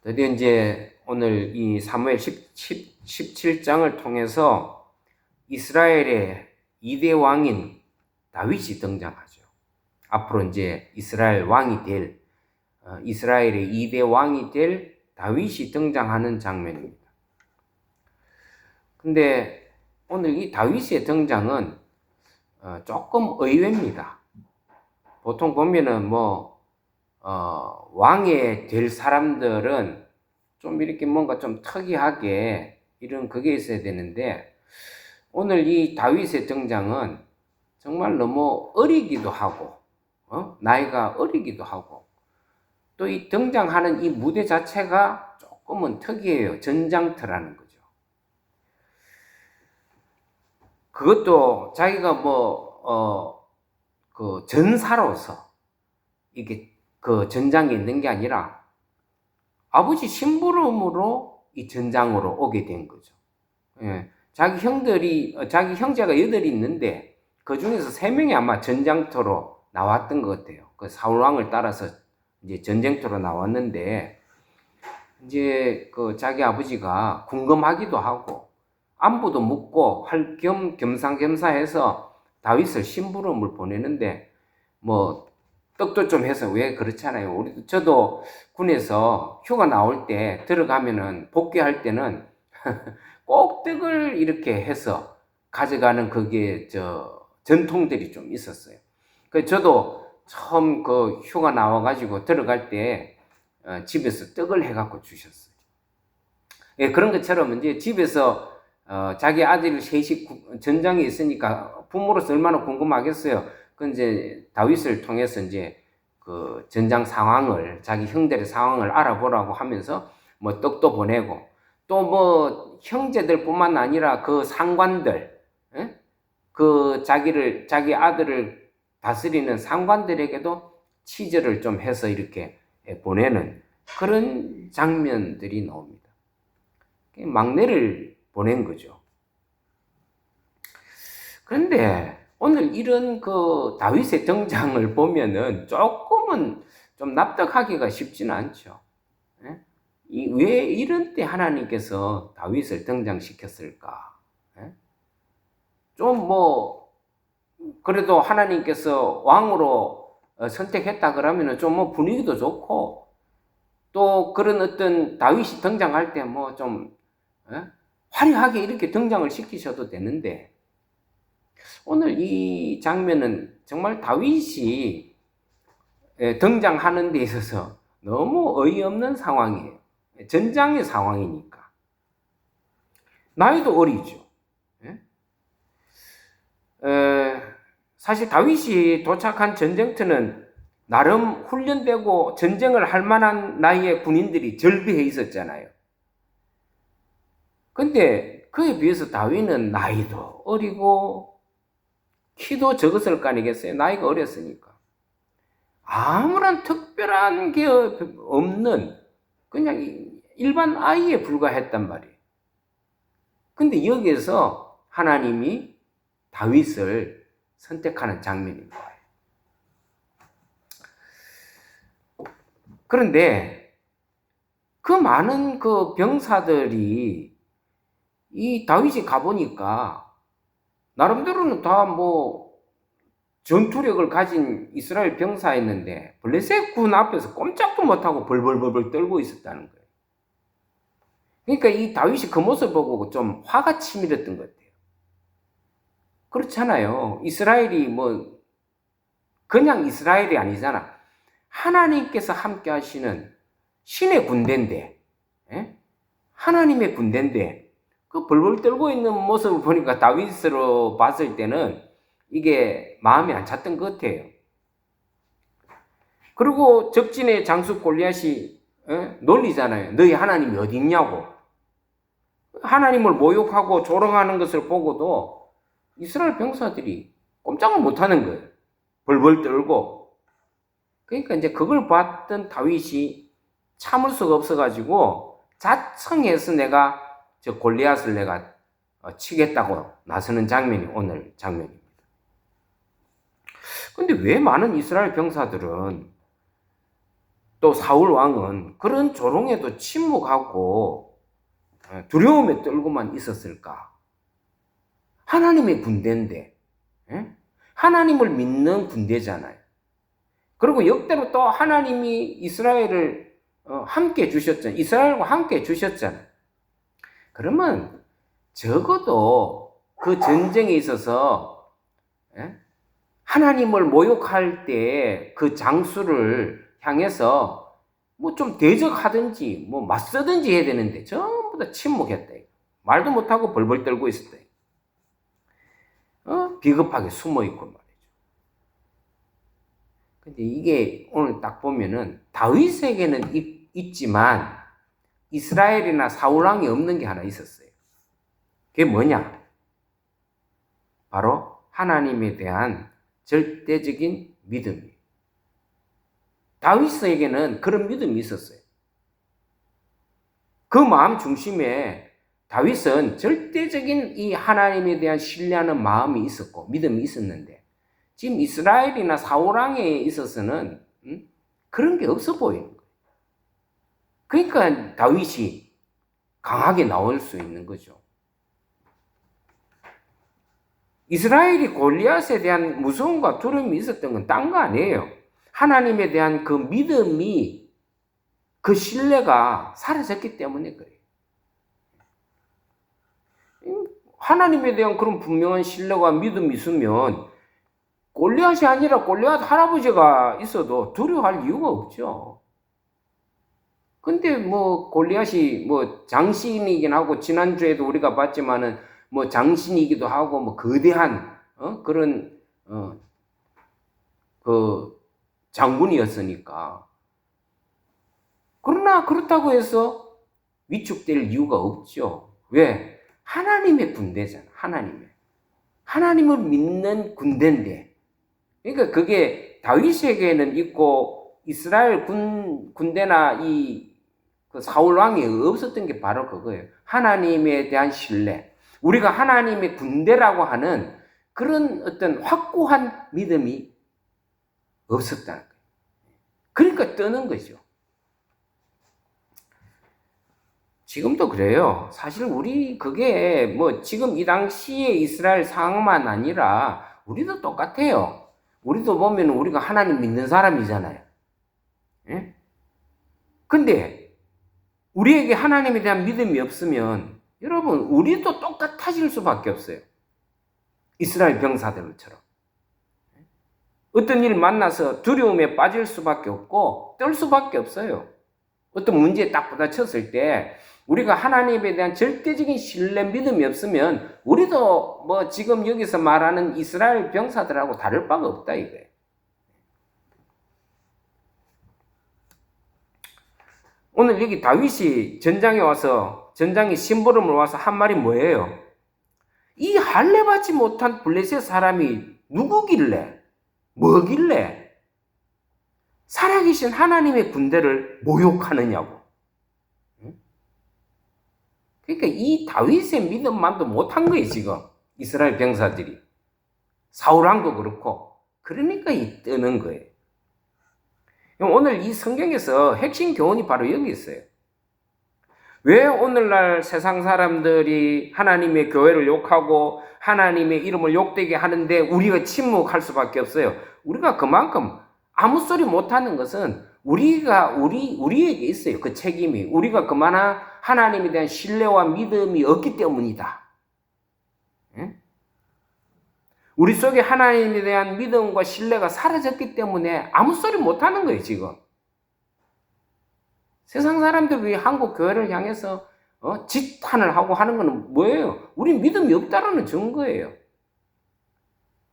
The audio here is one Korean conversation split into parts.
드디어 이제 오늘 이 사무엘 17장을 통해서 이스라엘의 2대 왕인 다윗이 등장하죠. 앞으로 이제 이스라엘 왕이 될, 이스라엘의 2대 왕이 될 다윗이 등장하는 장면입니다. 근데 오늘 이 다윗의 등장은 조금 의외입니다. 보통 보면은 왕이 될 사람들은 좀 이렇게 뭔가 좀 특이하게 이런 그게 있어야 되는데, 오늘 이 다윗의 등장은 정말 너무 어리기도 하고, 나이가 어리기도 하고, 또 이 등장하는 이 무대 자체가 조금은 특이해요. 전장터라는 거죠. 그것도 자기가 그 전사로서 이게 그 전장에 있는 게 아니라 아버지 심부름으로 이 전장으로 오게 된 거죠. 예. 자기 형제가 8이 있는데 그 중에서 3명이 아마 전장터로 나왔던 것 같아요. 그 사울왕을 따라서 이제 전쟁터로 나왔는데, 이제 그 자기 아버지가 궁금하기도 하고 안부도 묻고 할 겸 겸사겸사해서 다윗을 심부름을 보내는데, 떡도 좀 해서, 왜 그렇잖아요. 저도 군에서 휴가 나올 때 들어가면은 복귀할 때는 꼭 떡을 이렇게 해서 가져가는 그게 전통들이 좀 있었어요. 그 저도 처음 그 휴가 나와가지고 들어갈 때 집에서 떡을 해갖고 주셨어요. 예, 그런 것처럼 이제 집에서 자기 아들 셋이 전장에 있으니까 부모로서 얼마나 궁금하겠어요. 그 이제 다윗을 통해서 이제 그 전장 상황을, 자기 형들의 상황을 알아보라고 하면서 떡도 보내고, 또 형제들뿐만 아니라 그 상관들, 그 자기 아들을 다스리는 상관들에게도 치즈를 좀 해서 이렇게 보내는 그런 장면들이 나옵니다. 막내를 보낸 거죠. 그런데 오늘 이런 그 다윗의 등장을 보면은 조금은 좀 납득하기가 쉽지는 않죠. 왜 이런 때 하나님께서 다윗을 등장시켰을까? 좀 그래도 하나님께서 왕으로 선택했다 그러면은 좀 분위기도 좋고, 또 그런 어떤 다윗이 등장할 때 좀 화려하게 이렇게 등장을 시키셔도 되는데, 오늘 이 장면은 정말 다윗이 등장하는 데 있어서 너무 어이없는 상황이에요. 전장의 상황이니까. 나이도 어리죠. 사실 다윗이 도착한 전쟁터는 나름 훈련되고 전쟁을 할 만한 나이의 군인들이 절비해 있었잖아요. 근데 그에 비해서 다윗은 나이도 어리고 키도 적었을 거 아니겠어요? 나이가 어렸으니까. 아무런 특별한 게 없는 그냥 일반 아이에 불과했단 말이에요. 근데 여기에서 하나님이 다윗을 선택하는 장면인 거예요. 그런데 그 많은 그 병사들이 이 다윗이 가보니까 나름대로는 다 전투력을 가진 이스라엘 병사였는데 블레셋 군 앞에서 꼼짝도 못하고 벌벌벌 떨고 있었다는 거예요. 그러니까 이 다윗이 그 모습을 보고 좀 화가 치밀었던 것 같아요. 그렇잖아요. 이스라엘이 그냥 이스라엘이 아니잖아. 하나님께서 함께 하시는 신의 군대인데, 하나님의 군대인데, 그 벌벌 떨고 있는 모습을 보니까 다윗으로 봤을 때는 이게 마음이 안 찼던 것 같아요. 그리고 적진의 장수 골리앗이 놀리잖아요. 너희 하나님이 어디 있냐고. 하나님을 모욕하고 조롱하는 것을 보고도 이스라엘 병사들이 꼼짝을 못하는 거예요. 벌벌 떨고. 그러니까 이제 그걸 봤던 다윗이 참을 수가 없어가지고 자청해서 내가 저 골리앗을 내가 치겠다고 나서는 장면이 오늘 장면입니다. 근데 왜 많은 이스라엘 병사들은 또 사울 왕은 그런 조롱에도 침묵하고 두려움에 떨고만 있었을까? 하나님의 군대인데, 하나님을 믿는 군대잖아요. 그리고 역대로 또 하나님이 이스라엘을 함께 주셨잖아요. 이스라엘과 함께 주셨잖아요. 그러면 적어도 그 전쟁에 있어서 하나님을 모욕할 때 그 장수를 향해서 뭐 좀 대적하든지 뭐 맞서든지 해야 되는데 전부 다 침묵했다. 말도 못하고 벌벌 떨고 있었다. 비겁하게 숨어 있고 말이죠. 근데 이게 오늘 딱 보면은 다윗에게는 있지만 이스라엘이나 사울왕이 없는 게 하나 있었어요. 그게 뭐냐? 바로 하나님에 대한 절대적인 믿음이에요. 다윗에게는 그런 믿음이 있었어요. 그 마음 중심에 다윗은 절대적인 이 하나님에 대한 신뢰하는 마음이 있었고 믿음이 있었는데 지금 이스라엘이나 사울왕에 있어서는 그런 게 없어 보이는 거예요. 그러니까 다윗이 강하게 나올 수 있는 거죠. 이스라엘이 골리앗에 대한 무서움과 두려움이 있었던 건 딴 거 아니에요. 하나님에 대한 그 믿음이, 그 신뢰가 사라졌기 때문에 그래요. 하나님에 대한 그런 분명한 신뢰와 믿음이 있으면 골리앗이 아니라 골리앗 할아버지가 있어도 두려워할 이유가 없죠. 근데 뭐 골리앗이 뭐 장신이긴 하고 지난주에도 우리가 봤지만은 뭐 장신이기도 하고 뭐 거대한 그런 그 장군이었으니까. 그러나 그렇다고 해서 위축될 이유가 없죠. 왜? 하나님의 군대잖아. 하나님을 믿는 군대인데. 그러니까 그게 다윗에게는 있고 이스라엘 군대나 그 사울 왕이 없었던 게 바로 그거예요. 하나님에 대한 신뢰. 우리가 하나님의 군대라고 하는 그런 어떤 확고한 믿음이 없었다는 거예요. 그러니까 떠는 거죠. 지금도 그래요. 사실 우리 그게 뭐 지금 이 당시에 이스라엘 상황만 아니라 우리도 똑같아요. 우리도 보면 우리가 하나님 믿는 사람이잖아요. 예? 근데 우리에게 하나님에 대한 믿음이 없으면 여러분 우리도 똑같아질 수밖에 없어요. 이스라엘 병사들처럼. 어떤 일 만나서 두려움에 빠질 수밖에 없고 떨 수밖에 없어요. 어떤 문제에 딱 부딪혔을 때 우리가 하나님에 대한 절대적인 신뢰 믿음이 없으면 우리도 뭐 지금 여기서 말하는 이스라엘 병사들하고 다를 바가 없다 이거예요. 오늘 여기 다윗이 전장에 와서 전장에 심부름을 와서 한 말이 뭐예요? 이 할례 받지 못한 블레셋 사람이 누구길래 뭐길래 살아계신 하나님의 군대를 모욕하느냐고. 그러니까 이 다윗의 믿음만도 못한 거예요 지금 이스라엘 병사들이. 사울왕도 그렇고. 그러니까 이 뜨는 거예요. 오늘 이 성경에서 핵심 교훈이 바로 여기 있어요. 왜 오늘날 세상 사람들이 하나님의 교회를 욕하고 하나님의 이름을 욕되게 하는데 우리가 침묵할 수밖에 없어요. 우리가 그만큼 아무 소리 못하는 것은 우리에게 있어요. 그 책임이. 우리가 그만한 하나님에 대한 신뢰와 믿음이 없기 때문이다. 우리 속에 하나님에 대한 믿음과 신뢰가 사라졌기 때문에 아무 소리 못하는 거예요, 지금. 세상 사람들이 한국 교회를 향해서 지탄을 하고 하는 거는 뭐예요? 우리 믿음이 없다라는 증거예요.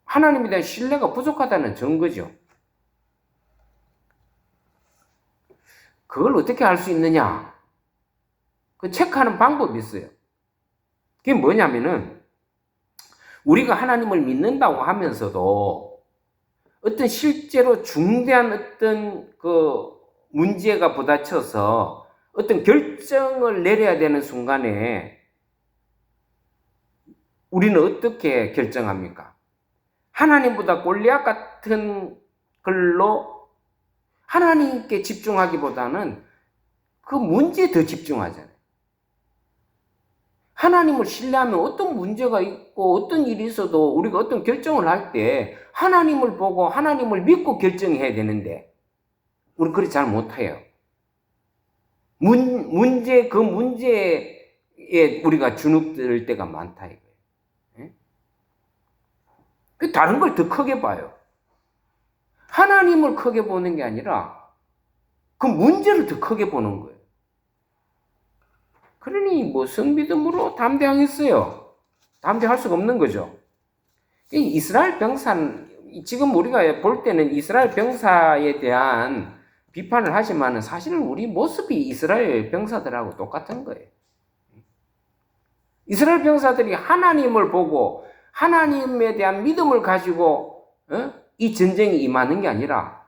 하나님에 대한 신뢰가 부족하다는 증거죠. 그걸 어떻게 할 수 있느냐? 그 체크하는 방법이 있어요. 그게 뭐냐면은 우리가 하나님을 믿는다고 하면서도 어떤 실제로 중대한 어떤 그 문제가 부딪혀서 어떤 결정을 내려야 되는 순간에 우리는 어떻게 결정합니까? 하나님보다 골리앗 같은 걸로 하나님께 집중하기보다는 그 문제에 더 집중하잖아요. 하나님을 신뢰하면 어떤 문제가 있고 어떤 일이 있어도 우리가 어떤 결정을 할 때 하나님을 보고 하나님을 믿고 결정해야 되는데 우리 그렇게 잘 못해요. 그 문제에 우리가 주눅들 때가 많다 이거예요. 예? 다른 걸 더 크게 봐요. 하나님을 크게 보는 게 아니라 그 문제를 더 크게 보는 거예요. 그러니 무슨 믿음으로 담대하겠어요? 담대할 수가 없는 거죠. 이스라엘 병사는 지금 우리가 볼 때는 이스라엘 병사에 대한 비판을 하지만 사실은 우리 모습이 이스라엘 병사들하고 똑같은 거예요. 이스라엘 병사들이 하나님을 보고 하나님에 대한 믿음을 가지고 이 전쟁에 임하는 게 아니라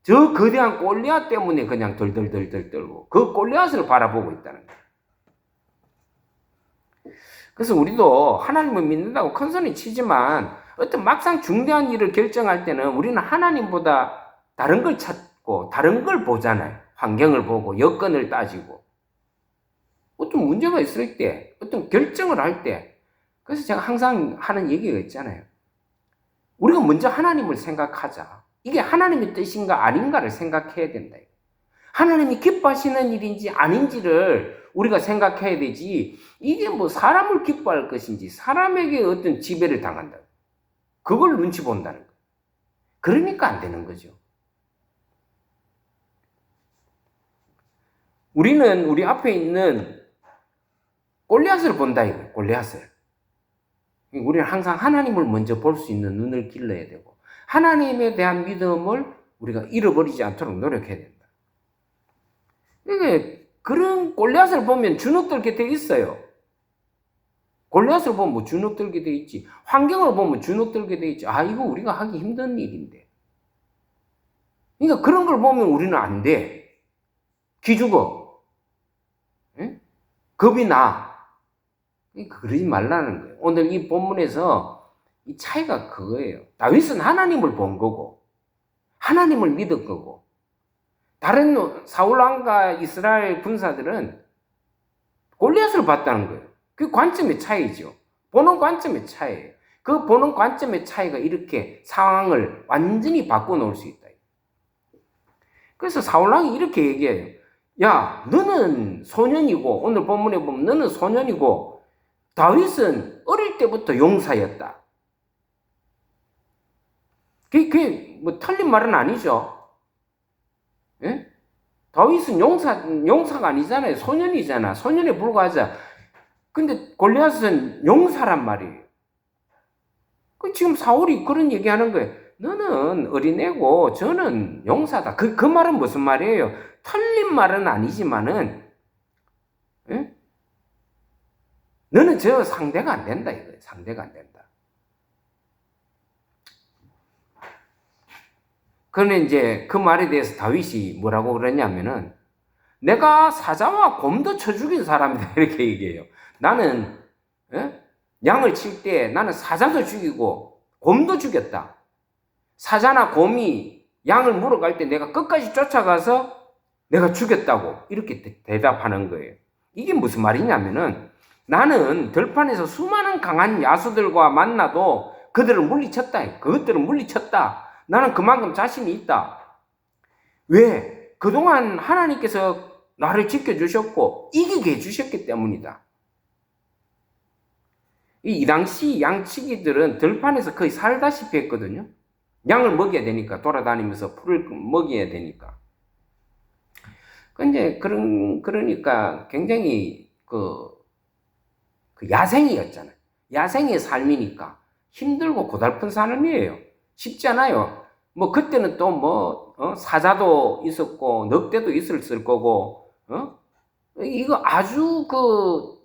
저 거대한 골리앗 때문에 그냥 덜덜덜덜 떨고 그 골리앗을 바라보고 있다는 거예요. 그래서 우리도 하나님을 믿는다고 큰 소리 치지만 어떤 막상 중대한 일을 결정할 때는 우리는 하나님보다 다른 걸 찾고 다른 걸 보잖아요. 환경을 보고 여건을 따지고 어떤 문제가 있을 때 어떤 결정을 할 때 그래서 제가 항상 하는 얘기가 있잖아요. 우리가 먼저 하나님을 생각하자. 이게 하나님의 뜻인가 아닌가를 생각해야 된다. 하나님이 기뻐하시는 일인지 아닌지를 우리가 생각해야 되지 이게 뭐 사람을 기뻐할 것인지 사람에게 어떤 지배를 당한다. 그걸 눈치 본다는 거예요. 그러니까 안 되는 거죠. 우리는 우리 앞에 있는 골리앗을 본다 이거예요. 골리앗을. 우리는 항상 하나님을 먼저 볼 수 있는 눈을 길러야 되고 하나님에 대한 믿음을 우리가 잃어버리지 않도록 노력해야 된다. 그러니까 그런 골리앗을 보면 주눅들게 돼 있어요. 골리앗을 보면 뭐 주눅들게 돼 있지. 환경을 보면 주눅들게 돼 있지. 아, 이거 우리가 하기 힘든 일인데. 그러니까 그런 걸 보면 우리는 안 돼. 기죽어. 응? 겁이 나. 그러지 말라는 거예요. 오늘 이 본문에서 이 차이가 그거예요. 다윗은 하나님을 본 거고, 하나님을 믿을 거고, 다른 사울왕과 이스라엘 군사들은 골리앗을 봤다는 거예요. 그 관점의 차이죠. 보는 관점의 차이예요. 그 보는 관점의 차이가 이렇게 상황을 완전히 바꿔놓을 수 있다. 그래서 사울왕이 이렇게 얘기해요. 야, 너는 소년이고 오늘 본문에 보면 너는 소년이고 다윗은 어릴 때부터 용사였다. 그게 뭐 틀린 말은 아니죠. 예? 다윗은 용사가 아니잖아요. 소년이잖아. 소년에 불과하자. 근데 골리앗은 용사란 말이에요. 지금 사울이 그런 얘기하는 거예요. 너는 어린애고 저는 용사다. 그 말은 무슨 말이에요? 틀린 말은 아니지만은 예? 너는 저 상대가 안 된다 이거예요. 상대가 안 된다. 그런데 이제 그 말에 대해서 다윗이 뭐라고 그러냐면은 내가 사자와 곰도 쳐 죽인 사람이다 이렇게 얘기해요. 나는 양을 칠 때 나는 사자도 죽이고 곰도 죽였다. 사자나 곰이 양을 물어갈 때 내가 끝까지 쫓아가서 내가 죽였다고 이렇게 대답하는 거예요. 이게 무슨 말이냐면은 나는 들판에서 수많은 강한 야수들과 만나도 그들을 물리쳤다. 그것들을 물리쳤다. 나는 그만큼 자신이 있다. 왜? 그동안 하나님께서 나를 지켜주셨고 이기게 해주셨기 때문이다. 이 당시 양치기들은 들판에서 거의 살다시피 했거든요. 양을 먹여야 되니까 돌아다니면서 풀을 먹여야 되니까. 근데 그러니까 굉장히 그 야생이었잖아요. 야생의 삶이니까 힘들고 고달픈 삶이에요. 쉽지 않아요. 뭐 그때는 또 사자도 있었고 늑대도 있었을 거고 이거 아주 그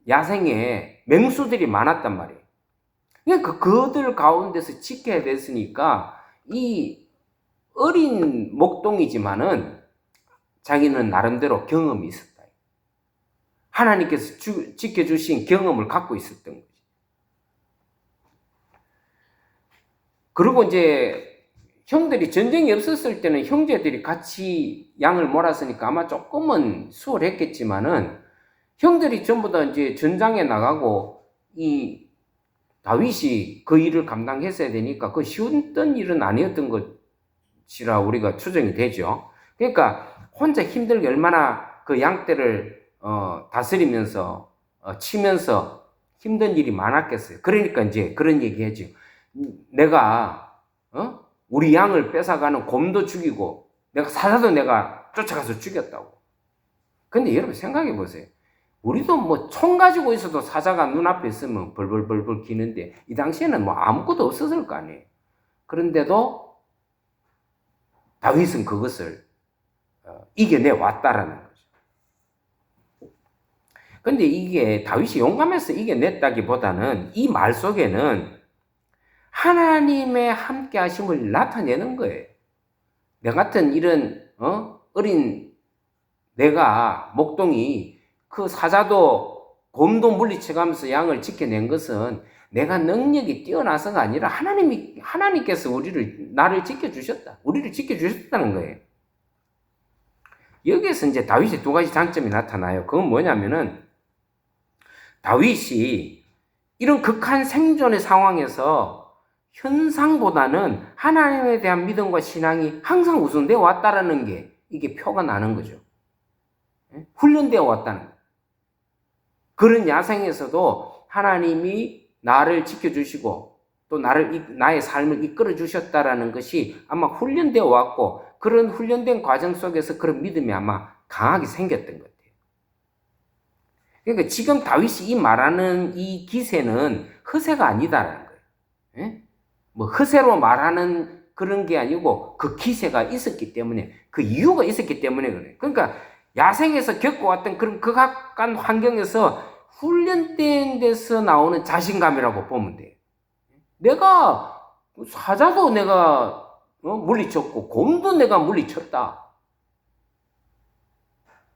야생에 맹수들이 많았단 말이에요. 그러니까 그들 가운데서 지켜야 됐으니까 이 어린 목동이지만은 자기는 나름대로 경험이 있었다. 하나님께서 지켜주신 경험을 갖고 있었던 거지. 그리고 이제 형들이 전쟁이 없었을 때는 형제들이 같이 양을 몰았으니까 아마 조금은 수월했겠지만은 형들이 전부 다 이제 전장에 나가고 이 다윗이 그 일을 감당했어야 되니까 그 쉬웠던 일은 아니었던 것이라 우리가 추정이 되죠. 그러니까 혼자 힘들게 얼마나 그 양떼를 다스리면서 치면서 힘든 일이 많았겠어요. 그러니까 이제 그런 얘기하죠. 내가 우리 양을 뺏어가는 곰도 죽이고 내가 사자도 내가 쫓아가서 죽였다고. 근데 여러분 생각해 보세요. 우리도 뭐 총 가지고 있어도 사자가 눈앞에 있으면 벌벌벌벌 기는데 이 당시에는 뭐 아무것도 없었을 거 아니에요. 그런데도 다윗은 그것을 이겨내 왔다라는 거죠. 근데 이게 다윗이 용감해서 이겨냈다기보다는 이 말 속에는 하나님의 함께 하심을 나타내는 거예요. 내 같은 이런 어린 내가 목동이 그 사자도 곰도 물리쳐가면서 양을 지켜낸 것은 내가 능력이 뛰어나서가 아니라 하나님께서 나를 지켜주셨다. 우리를 지켜주셨다는 거예요. 여기에서 이제 다윗의 두 가지 장점이 나타나요. 그건 뭐냐면은 다윗이 이런 극한 생존의 상황에서 현상보다는 하나님에 대한 믿음과 신앙이 항상 우선되어 왔다라는 게 이게 표가 나는 거죠. 훈련되어 왔다는 거예요. 그런 야생에서도 하나님이 나를 지켜주시고 또 나의 삶을 이끌어 주셨다라는 것이 아마 훈련되어 왔고 그런 훈련된 과정 속에서 그런 믿음이 아마 강하게 생겼던 것 같아요. 그러니까 지금 다윗이 이 말하는 이 기세는 허세가 아니다라는 거예요. 뭐 허세로 말하는 그런 게 아니고 그 기세가 있었기 때문에 그 이유가 있었기 때문에 그래요. 그러니까 야생에서 겪어왔던 그런 극악한 환경에서 훈련된 데서 나오는 자신감이라고 보면 돼요. 내가 사자도 내가 물리쳤고 곰도 내가 물리쳤다.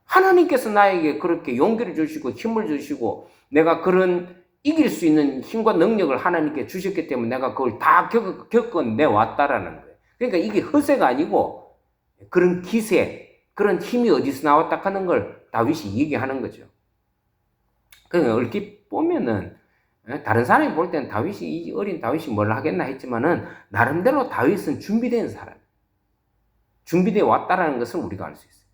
하나님께서 나에게 그렇게 용기를 주시고 힘을 주시고 내가 그런 이길 수 있는 힘과 능력을 하나님께 주셨기 때문에 내가 그걸 다 겪어내왔다라는 거예요. 그러니까 이게 허세가 아니고 그런 기세, 그런 힘이 어디서 나왔다 하는 걸 다윗이 얘기하는 거죠. 그러니까 얼핏 보면은 다른 사람이 볼 때는 이 어린 다윗이 뭘 하겠나 했지만은 나름대로 다윗은 준비된 사람, 준비되어 왔다라는 것을 우리가 알 수 있어요.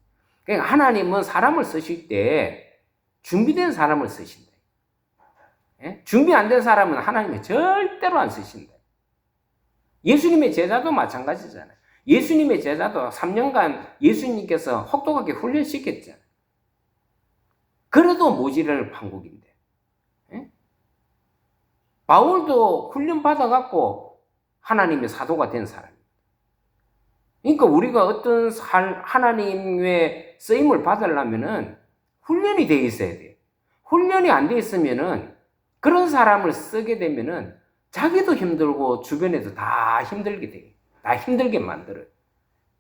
그러니까 하나님은 사람을 쓰실 때 준비된 사람을 쓰신다. 준비 안 된 사람은 하나님이 절대로 안 쓰신다. 예수님의 제자도 마찬가지잖아요. 예수님의 제자도 3년간 예수님께서 혹독하게 훈련시켰잖아요. 그래도 모지를 판국인데. 바울도 훈련받아갖고 하나님의 사도가 된 사람입니다. 그러니까 우리가 어떤 하나님의 쓰임을 받으려면은 훈련이 돼 있어야 돼요. 훈련이 안 돼 있으면은 그런 사람을 쓰게 되면은 자기도 힘들고 주변에도 다 힘들게 돼요. 다 힘들게 만들어요.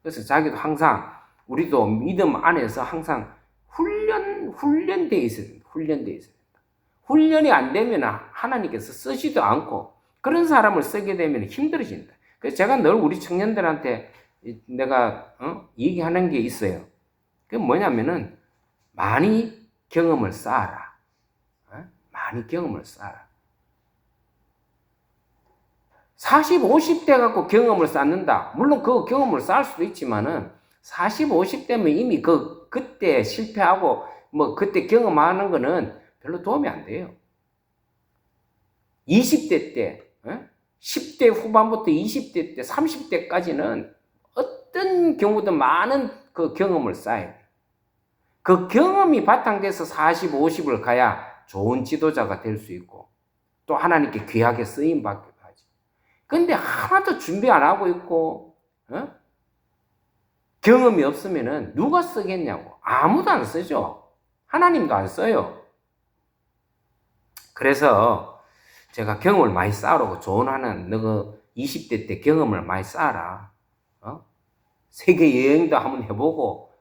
그래서 자기도 항상 우리도 믿음 안에서 항상 훈련돼 있어야 된다. 훈련돼 있어야 된다. 훈련이 안 되면 하나님께서 쓰지도 않고 그런 사람을 쓰게 되면 힘들어진다. 그래서 제가 늘 우리 청년들한테 내가 얘기하는 게 있어요. 그게 뭐냐면은 많이 경험을 쌓아라. 많이 경험을 쌓아라. 40, 50대 갖고 경험을 쌓는다. 물론 그 경험을 쌓을 수도 있지만은 40, 50대면 이미 그때 실패하고 뭐 그때 경험하는 거는 별로 도움이 안 돼요. 20대 때, 10대 후반부터 20대 때, 30대까지는 어떤 경우든 많은 그 경험을 쌓아야 돼요. 그 경험이 바탕돼서 40, 50을 가야 좋은 지도자가 될 수 있고 또 하나님께 귀하게 쓰임받기도 하지. 근데 하나도 준비 안 하고 있고 경험이 없으면은 누가 쓰겠냐고. 아무도 안 쓰죠. 하나님도 안 써요. 그래서 제가 경험을 많이 쌓으라고 조언하는 너가 20대 때 경험을 많이 쌓아라. 세계 여행도 한번 해보고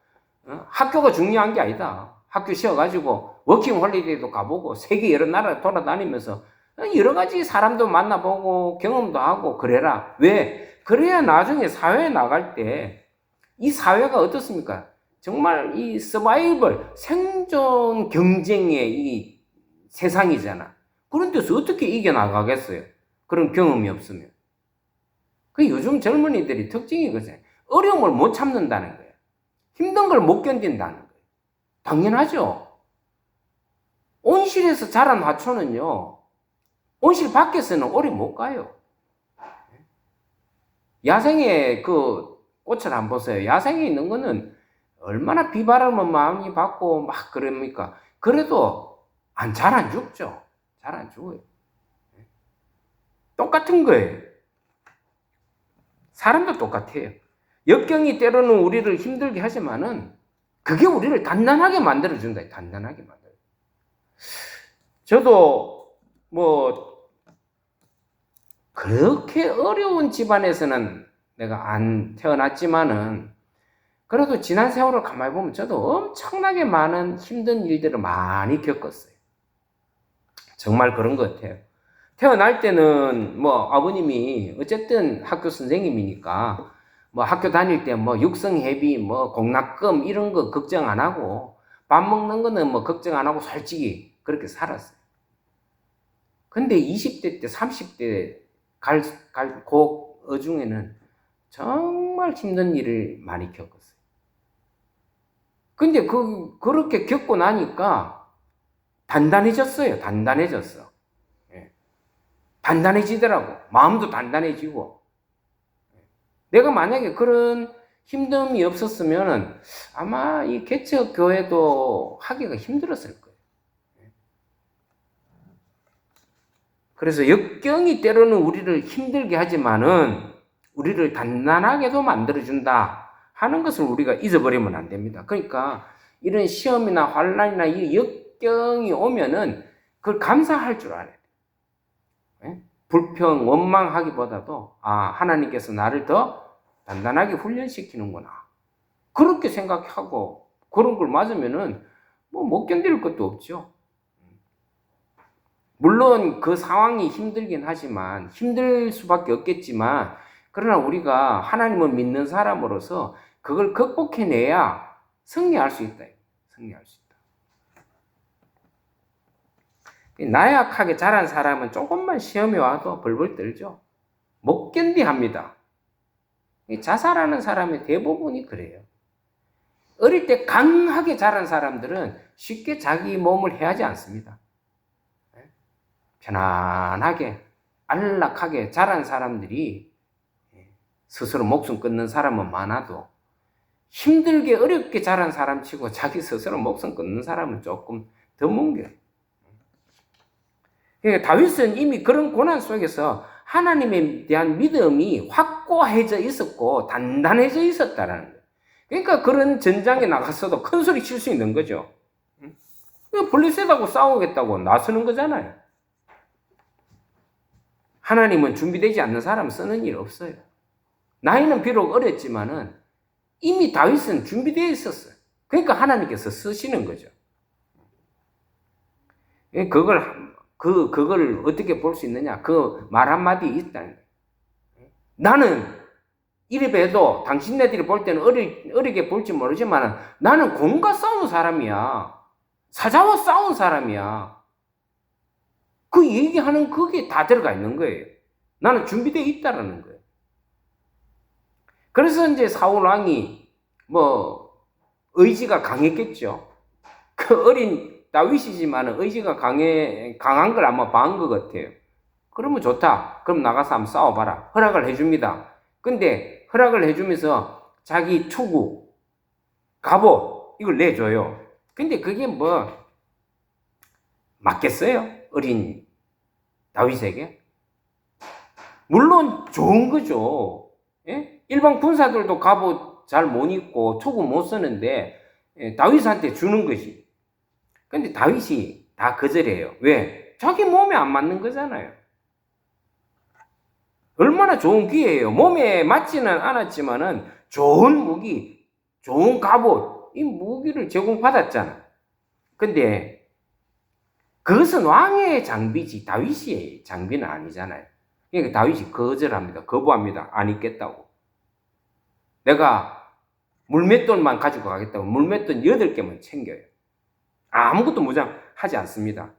학교가 중요한 게 아니다. 학교 쉬어가지고 워킹 홀리데이도 가보고 세계 여러 나라 돌아다니면서 여러 가지 사람도 만나보고 경험도 하고 그래라. 왜? 그래야 나중에 사회에 나갈 때 이 사회가 어떻습니까? 정말 이 서바이벌, 생존 경쟁의 이 세상이잖아. 그런 데서 어떻게 이겨나가겠어요? 그런 경험이 없으면. 그 요즘 젊은이들이 특징이 그거잖아요. 어려움을 못 참는다는 거예요. 힘든 걸 못 견딘다는 거예요. 당연하죠. 온실에서 자란 화초는요, 온실 밖에서는 오래 못 가요. 야생의 그 꽃을 한번 보세요. 야생에 있는 거는 얼마나 비바람을 많이 받고 막 그럽니까? 그래도 잘 안 죽죠. 잘 안 죽어요. 똑같은 거예요. 사람도 똑같아요. 역경이 때로는 우리를 힘들게 하지만은 그게 우리를 단단하게 만들어준다. 단단하게 만들어. 저도 뭐 그렇게 어려운 집안에서는 내가 안 태어났지만은 그래도 지난 세월을 가만히 보면 저도 엄청나게 많은 힘든 일들을 많이 겪었어요. 정말 그런 것 같아요. 태어날 때는 뭐 아버님이 어쨌든 학교 선생님이니까 뭐 학교 다닐 때 뭐 육성회비 뭐 공납금 이런 거 걱정 안 하고 밥 먹는 거는 뭐 걱정 안 하고 솔직히 그렇게 살았어요. 근데 20대 때 30대 갈 어중에는 정말 힘든 일을 많이 겪었어요. 근데 그렇게 겪고 나니까 단단해졌어요. 단단해졌어. 예. 단단해지더라고. 마음도 단단해지고. 내가 만약에 그런 힘듦이 없었으면 아마 이 개척 교회도 하기가 힘들었을 거예요. 그래서 역경이 때로는 우리를 힘들게 하지만은 우리를 단단하게도 만들어준다 하는 것을 우리가 잊어버리면 안 됩니다. 그러니까 이런 시험이나 환난이나 이 역경이 오면은 그걸 감사할 줄 알아야 돼요. 불평, 원망하기보다도 하나님께서 나를 더 단단하게 훈련시키는구나. 그렇게 생각하고 그런 걸 맞으면은 뭐 못 견딜 것도 없죠. 물론 그 상황이 힘들긴 하지만 힘들 수밖에 없겠지만 그러나 우리가 하나님을 믿는 사람으로서 그걸 극복해내야 승리할 수 있다. 승리할 수 있다. 나약하게 자란 사람은 조금만 시험이 와도 벌벌 떨죠. 못 견디합니다. 자살하는 사람의 대부분이 그래요. 어릴 때 강하게 자란 사람들은 쉽게 자기 몸을 해하지 않습니다. 편안하게 안락하게 자란 사람들이 스스로 목숨 끊는 사람은 많아도 힘들게 어렵게 자란 사람치고 자기 스스로 목숨 끊는 사람은 조금 드문겨요. 그러니까 다윗은 이미 그런 고난 속에서 하나님에 대한 믿음이 확고해져 있었고 단단해져 있었다라는 거예요. 그러니까 그런 전장에 나갔어도 큰 소리 칠 수 있는 거죠. 블레셋하고 싸우겠다고 나서는 거잖아요. 하나님은 준비되지 않는 사람 쓰는 일 없어요. 나이는 비록 어렸지만은 이미 다윗은 준비되어 있었어요. 그러니까 하나님께서 쓰시는 거죠. 그걸 어떻게 볼 수 있느냐? 그 말 한마디 있다는 거예요. 나는 이래 봬도 당신네들이 볼 때는 어리게 볼지 모르지만 나는 곰과 싸운 사람이야. 사자와 싸운 사람이야. 그 얘기하는 그게 다 들어가 있는 거예요. 나는 준비되어 있다라는 거예요. 그래서 이제 사울 왕이 의지가 강했겠죠. 그 어린 다윗이지만 의지가 강한 걸 아마 봐한 것 같아요. 그러면 좋다. 그럼 나가서 한번 싸워봐라. 허락을 해줍니다. 근데 허락을 해주면서 자기 투구, 갑옷 이걸 내줘요. 근데 그게 맞겠어요? 어린 다윗에게? 물론 좋은 거죠. 예? 일반 군사들도 갑옷 잘 못 입고 투구 못 쓰는데 다윗한테 주는 것이. 근데 다윗이 다 거절해요. 왜? 자기 몸에 안 맞는 거잖아요. 얼마나 좋은 기회예요. 몸에 맞지는 않았지만은 좋은 무기, 좋은 갑옷, 이 무기를 제공받았잖아. 근데 그것은 왕의 장비지 다윗의 장비는 아니잖아요. 그러니까 다윗이 거절합니다. 거부합니다. 안 있겠다고. 내가 물맷돌만 가지고 가겠다고 물맷돌 8개만 챙겨요. 아무것도 무장하지 않습니다.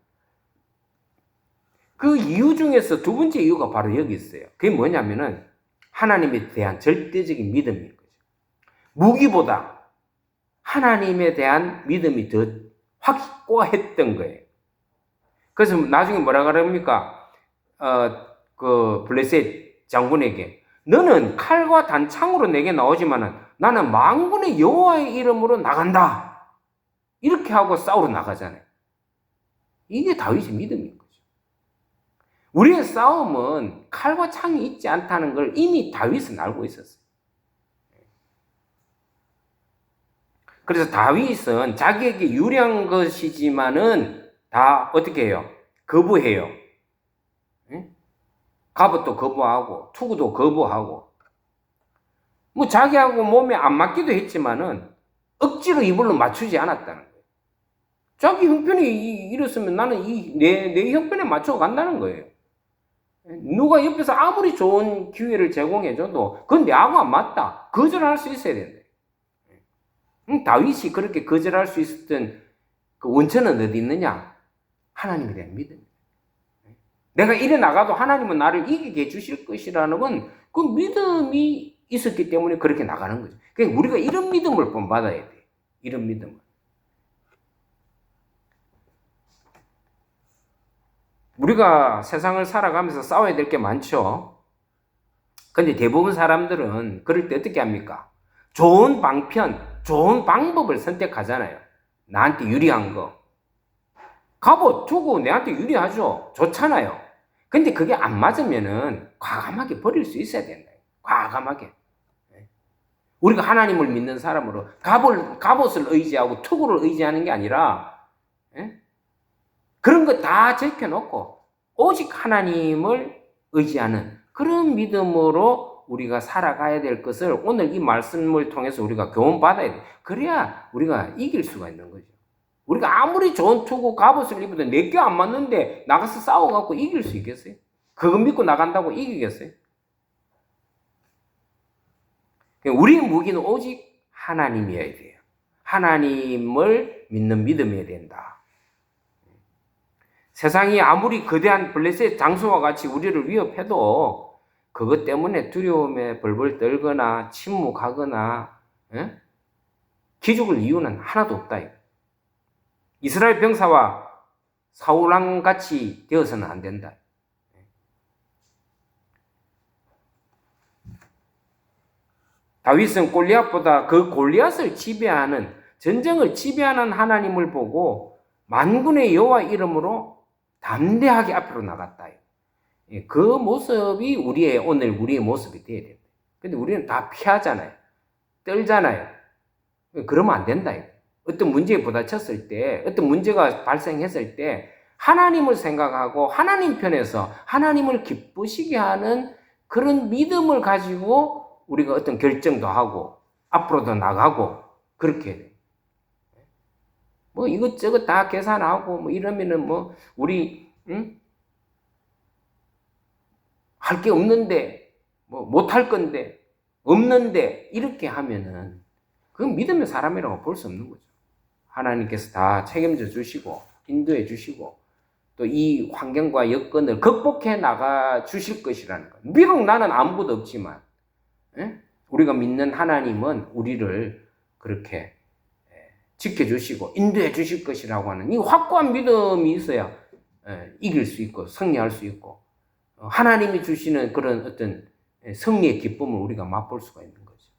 그 이유 중에서 두 번째 이유가 바로 여기 있어요. 그게 뭐냐면은 하나님에 대한 절대적인 믿음인 거죠. 무기보다 하나님에 대한 믿음이 더 확고했던 거예요. 그래서 나중에 뭐라 그럽니까? 그 블레셋 장군에게 너는 칼과 단창으로 내게 나오지만은 나는 만군의 여호와의 이름으로 나간다. 이렇게 하고 싸우러 나가잖아요. 이게 다윗의 믿음인 거죠. 우리의 싸움은 칼과 창이 있지 않다는 걸 이미 다윗은 알고 있었어요. 그래서 다윗은 자기에게 유리한 것이지만은 다 어떻게 해요? 거부해요. 갑옷도 거부하고 투구도 거부하고 뭐 자기하고 몸에 안 맞기도 했지만은 억지로 이불로 맞추지 않았다는 거예요. 자기 형편이 이랬으면 나는 내 형편에 맞춰 간다는 거예요. 누가 옆에서 아무리 좋은 기회를 제공해줘도 그건 내하고 안 맞다. 거절할 수 있어야 된다. 다윗이 그렇게 거절할 수 있었던 그 원천은 어디 있느냐? 하나님에 대한 믿음. 내가 이래 나가도 하나님은 나를 이기게 해주실 것이라는 건 그 믿음이 있었기 때문에 그렇게 나가는 거죠. 그러니까 우리가 이런 믿음을 본받아야 돼. 이런 믿음을. 우리가 세상을 살아가면서 싸워야 될 게 많죠. 근데 대부분 사람들은 그럴 때 어떻게 합니까? 좋은 방편, 좋은 방법을 선택하잖아요. 나한테 유리한 거. 갑옷, 투구 내한테 유리하죠. 좋잖아요. 근데 그게 안 맞으면은 과감하게 버릴 수 있어야 된다. 과감하게. 우리가 하나님을 믿는 사람으로 갑옷을 의지하고 투구를 의지하는 게 아니라 그런 거 다 제껴놓고 오직 하나님을 의지하는 그런 믿음으로 우리가 살아가야 될 것을 오늘 이 말씀을 통해서 우리가 교훈받아야 돼. 그래야 우리가 이길 수가 있는 거죠. 우리가 아무리 좋은 투구 갑옷을 입어도 내게 안 맞는데 나가서 싸워갖고 이길 수 있겠어요? 그거 믿고 나간다고 이기겠어요? 우리의 무기는 오직 하나님이어야 돼요. 하나님을 믿는 믿음이어야 된다. 세상이 아무리 거대한 블레셋 장수와 같이 우리를 위협해도 그것 때문에 두려움에 벌벌 떨거나 침묵하거나 기죽을 이유는 하나도 없다. 이스라엘 병사와 사울왕 같이 되어서는 안 된다. 다윗은 골리앗보다 그 골리앗을 지배하는 전쟁을 지배하는 하나님을 보고 만군의 여호와 이름으로 담대하게 앞으로 나갔다. 그 모습이 오늘 우리의 모습이 되어야 됩니다. 근데 우리는 다 피하잖아요. 떨잖아요. 그러면 안 된다. 어떤 문제에 부딪혔을 때, 어떤 문제가 발생했을 때 하나님을 생각하고 하나님 편에서 하나님을 기쁘시게 하는 그런 믿음을 가지고 우리가 어떤 결정도 하고 앞으로도 나가고 그렇게 해야 돼요. 뭐 이것저것 다 계산하고 뭐 이러면은 뭐 우리 할 게 없는데 뭐 못할 건데 없는데 이렇게 하면은 그건 믿음의 사람이라고 볼 수 없는 거죠. 하나님께서 다 책임져 주시고 인도해 주시고 또 이 환경과 여건을 극복해 나가 주실 것이라는 거. 비록 나는 아무것도 없지만 우리가 믿는 하나님은 우리를 그렇게 지켜주시고 인도해 주실 것이라고 하는 이 확고한 믿음이 있어야 이길 수 있고 승리할 수 있고 하나님이 주시는 그런 어떤 승리의 기쁨을 우리가 맛볼 수가 있는 거죠.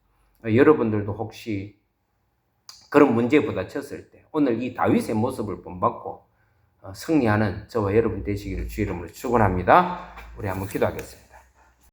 여러분들도 혹시 그런 문제에 부딪혔을 때 오늘 이 다윗의 모습을 본받고 승리하는 저와 여러분 되시기를 주의 이름으로 축원합니다. 우리 한번 기도하겠습니다.